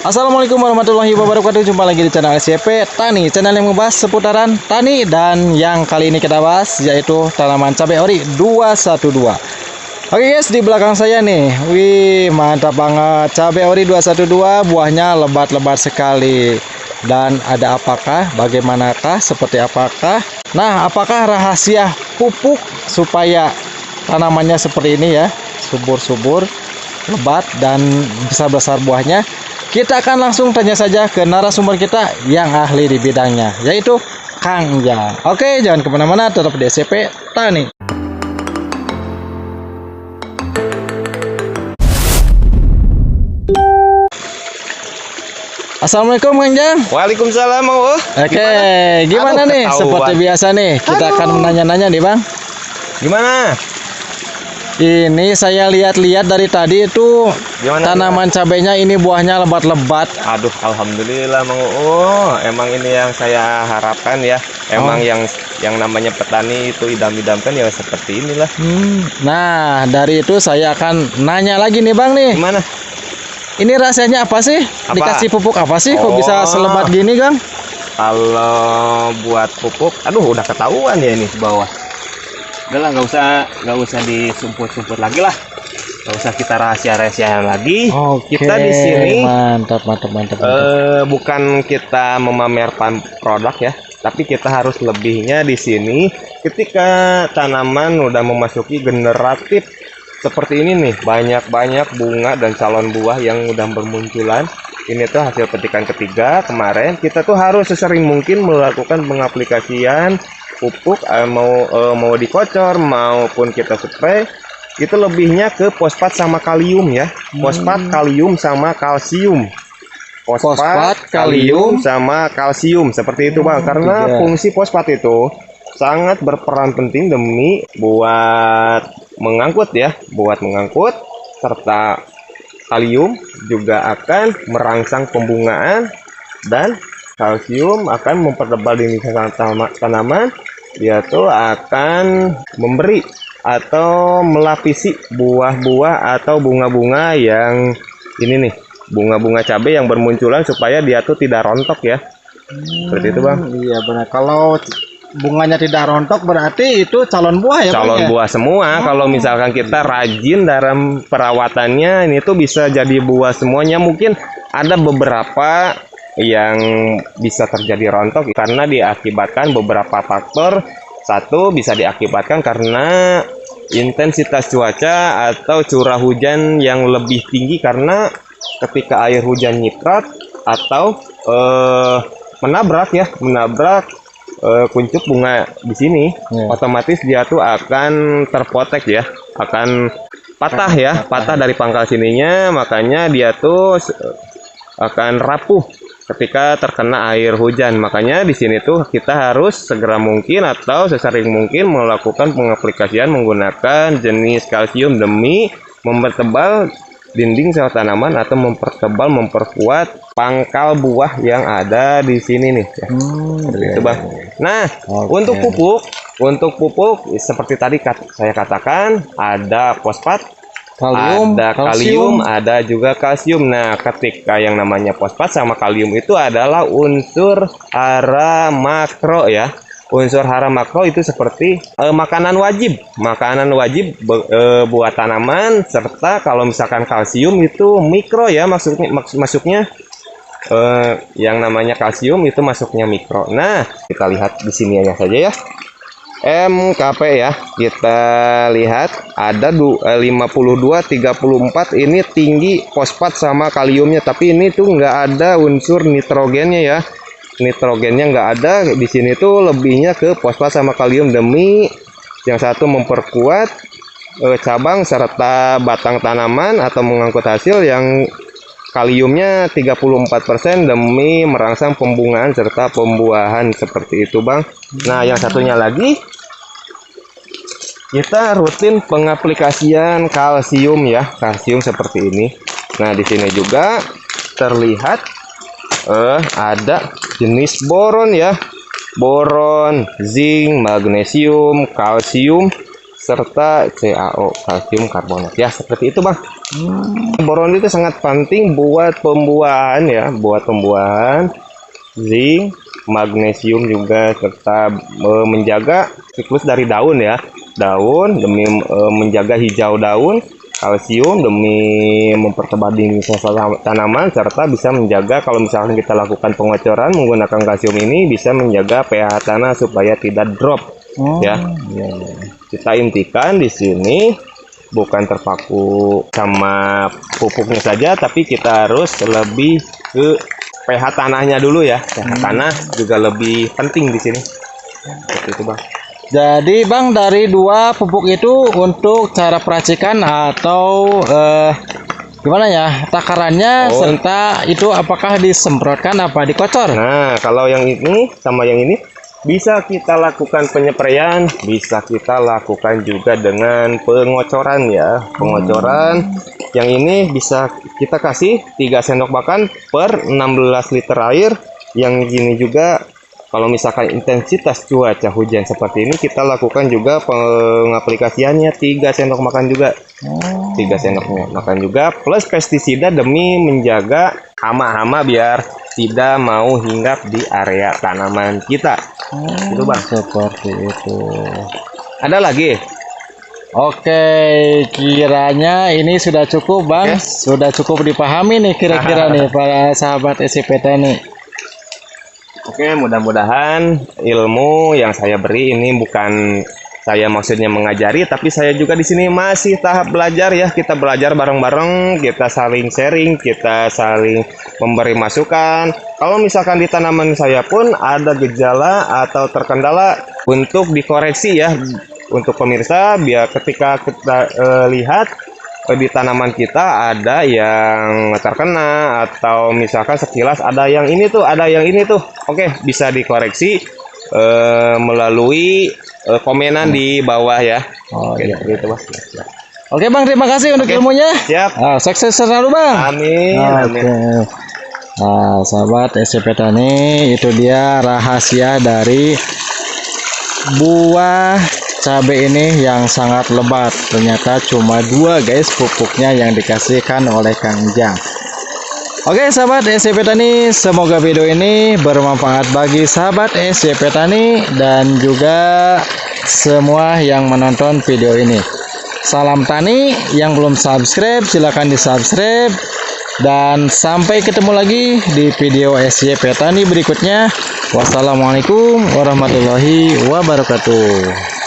Assalamualaikum warahmatullahi wabarakatuh. Jumpa lagi di channel SCP Tani, channel yang membahas seputaran tani. Dan yang kali ini kita bahas yaitu tanaman cabai ori 212. Oke guys, di belakang saya nih, wih mantap banget, cabai ori 212. Buahnya lebat-lebat sekali. Dan ada apakah, bagaimanakah, seperti apakah? Nah, apakah rahasia pupuk supaya tanamannya seperti ini ya, subur-subur, lebat dan besar-besar buahnya? Kita akan langsung tanya saja ke narasumber kita yang ahli di bidangnya, yaitu Kang Ujang. Oke, jangan kemana-mana, tetap di SCP Tani. Assalamualaikum Kang Ujang. Waalaikumsalam, Bang. Oke, gimana Aduh, nih? ketahuan. Seperti biasa nih, kita akan menanya-nanya nih Bang. Gimana? Ini saya lihat-lihat dari tadi itu Gimana? tanaman cabainya ini buahnya lebat-lebat. Aduh, alhamdulillah, Bang. Emang ini yang saya harapkan ya. Emang yang namanya petani itu idam-idamkan ya seperti inilah. Nah, dari itu saya akan nanya lagi nih Bang nih. Gimana? Ini rasanya apa sih? Apa? Dikasih pupuk apa sih? Kok bisa selebat gini, Kang? Kalau buat pupuk, aduh udah ketahuan ya ini di bawah. Udah lah, nggak usah disumput-sumput lagi lah. Nggak usah kita rahasia-rahasiaan lagi. Oke, kita di sini mantap. bukan kita memamerkan produk ya, tapi kita harus lebihnya di sini. Ketika tanaman udah memasuki generatif seperti ini nih, banyak bunga dan calon buah yang udah bermunculan. Ini tuh hasil petikan ketiga kemarin. Kita tuh harus sesering mungkin melakukan pengaplikasian pupuk, mau dikocor maupun kita spray. Itu lebihnya ke fosfat sama kalium ya. Fosfat, kalium sama kalsium. Fosfat, kalium sama kalsium seperti itu Bang. Karena fungsi fosfat itu sangat berperan penting demi buat mengangkut ya, serta kalium juga akan merangsang pembungaan dan kalsium akan mempertebal dinding tanaman. Dia tuh akan memberi atau melapisi buah-buah atau bunga-bunga yang ini nih, bunga-bunga cabai yang bermunculan supaya dia tuh tidak rontok ya. Seperti itu Bang. Iya benar. Kalau bunganya tidak rontok berarti itu calon buah ya, calon buah semua. Kalau misalkan kita rajin dalam perawatannya, ini tuh bisa jadi buah semuanya. Mungkin ada beberapa yang bisa terjadi rontok karena diakibatkan beberapa faktor. Satu, bisa diakibatkan karena intensitas cuaca atau curah hujan yang lebih tinggi, karena ketika air hujan nyiprat atau menabrak kuncup bunga di sini, otomatis dia tuh akan terpotek ya, akan patah dari pangkal sininya. Makanya dia tuh akan rapuh ketika terkena air hujan. Makanya di sini tuh kita harus segera mungkin atau sesering mungkin melakukan pengaplikasian menggunakan jenis kalsium demi mempertebal dinding sel tanaman atau memperkuat pangkal buah yang ada di sini nih ya. Itu Bang. Nah, untuk pupuk seperti tadi saya katakan, ada fosfat, ada kalium, ada juga kalsium. Nah, ketika yang namanya fosfat sama kalium itu adalah unsur hara makro ya. Unsur hara makro itu seperti makanan wajib buat tanaman. Serta kalau misalkan kalsium itu mikro ya, masuknya yang namanya kalsium itu masuknya mikro. Nah, kita lihat di sini aja saja ya. MKP ya, kita lihat ada 52-34. Ini tinggi fosfat sama kaliumnya, tapi ini tuh nggak ada unsur nitrogennya ya. Nitrogennya nggak ada di sini, tuh lebihnya ke fosfat sama kalium demi yang satu memperkuat cabang serta batang tanaman atau mengangkut hasil, yang kaliumnya 34% demi merangsang pembungaan serta pembuahan. Seperti itu Bang. Nah, yang satunya lagi kita rutin pengaplikasian kalsium ya, kalsium seperti ini. Nah, di sini juga terlihat ada jenis boron ya, boron, zinc, magnesium, kalsium serta CaO, kalsium karbonat. Ya, seperti itu, Bang. Boron itu sangat penting buat pembuahan ya, buat pembuahan. Zinc, magnesium juga serta menjaga siklus dari daun ya. Daun demi menjaga hijau daun, kalsium demi mempertebal dinding sel tanaman serta bisa menjaga kalau misalkan kita lakukan pengocoran menggunakan kalsium ini bisa menjaga pH tanah supaya tidak drop ya. Kita intikan di sini bukan terpaku sama pupuknya saja tapi kita harus lebih ke pH tanahnya dulu ya. pH tanah juga lebih penting di sini. Seperti itu, Bang. Jadi Bang, dari dua pupuk itu untuk cara peracikan atau gimana ya takarannya serta itu apakah disemprotkan apa dikocor? Nah, kalau yang ini sama yang ini bisa kita lakukan penyepraian, bisa kita lakukan juga dengan pengocoran ya. Pengocoran yang ini bisa kita kasih 3 sendok makan per 16 liter air. Yang ini juga kalau misalkan intensitas cuaca hujan seperti ini kita lakukan juga pengaplikasiannya 3 sendok makan juga. 3 sendok makan juga plus pestisida demi menjaga hama-hama biar tidak mau hinggap di area tanaman kita. Itu, Bang. Seperti itu. Ada lagi? Oke, kiranya ini sudah cukup Bang. Sudah cukup dipahami nih kira-kira nih para sahabat SCP Tani. Oke, mudah-mudahan ilmu yang saya beri ini bukan saya maksudnya mengajari, tapi saya juga di sini masih tahap belajar ya. Kita belajar bareng-bareng, kita saling sharing, kita saling memberi masukan. Kalau misalkan di tanaman saya pun ada gejala atau terkendala untuk dikoreksi ya. Untuk pemirsa, biar ketika kita lihat di tanaman kita ada yang terkena atau misalkan sekilas ada yang ini tuh, ada yang ini tuh. Oke, bisa dikoreksi melalui komenan di bawah ya. Oke, gitu, Mas. Oke Bang, terima kasih untuk ilmunya. Siap. Sukses selalu Bang. Amin. Amin. Nah, sahabat SCP Tani, itu dia rahasia dari buah cabai ini yang sangat lebat. Ternyata cuma 2 guys pupuknya yang dikasihkan oleh Kang Jang. Oke sahabat SCP Tani, semoga video ini bermanfaat bagi sahabat SCP Tani dan juga semua yang menonton video ini. Salam tani, yang belum subscribe silahkan di subscribe. Dan sampai ketemu lagi di video SCP Tani berikutnya. Wassalamualaikum warahmatullahi wabarakatuh.